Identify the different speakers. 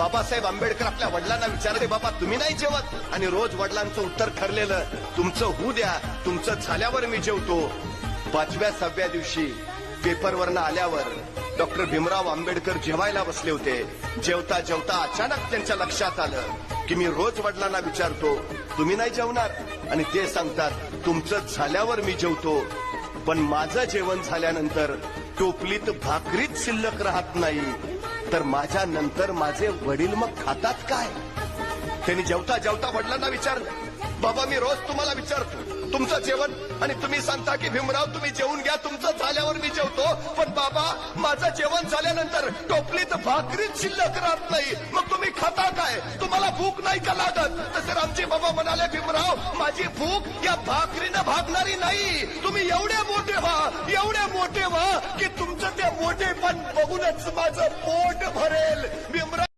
Speaker 1: बाबासाहेब आंबेडकर आपल्या वडिलांना विचारले, बाबा तुम्ही नाही जेवत? आणि रोज वडिलांचं उत्तर ठरलेलं, तुमचं होऊ द्या, तुमचं झाल्यावर मी जेवतो. 5व्या 6व्या दिवशी पेपरवरनं आल्यावर डॉक्टर भीमराव आंबेडकर जेवायला बसले होते. जेवता जेवता अचानक त्यांच्या लक्षात आलं की मी रोज वडिलांना विचारतो, तुम्ही नाही जेवणार? आणि ते सांगतात, तुमचं झाल्यावर मी जेवतो, पण माझं जेवण झाल्यानंतर टोपलीत भाकरीच शिल्लक राहत नाही, तर माझ्या नंतर माझे वडील मग खातात काय? त्यांनी जेवता जेवता वडिलांना विचारलं, बाबा मी रोज तुम्हाला विचारतो तुमचं जेवण, आणि तुम्ही सांगता की भीमराव तुम्ही जेवून घ्या, तुमचं झाल्यावर मी जेवतो, पण बाबा माझं जेवण झाल्यानंतर टोपलीत भाकरीच शिल्लक राहत नाही, मग तुम्ही खाता काय? तुम्हाला भूक नाही का लागत? तसे रामजी बाबा म्हणाले, भीमराव माझी भूक या भाकरीनं भागणारी नाही, तुम्ही एवढे मोठे व्हा की तुमचं ते मोठेपण बघूनच माझं पोट भरेल. भीमराव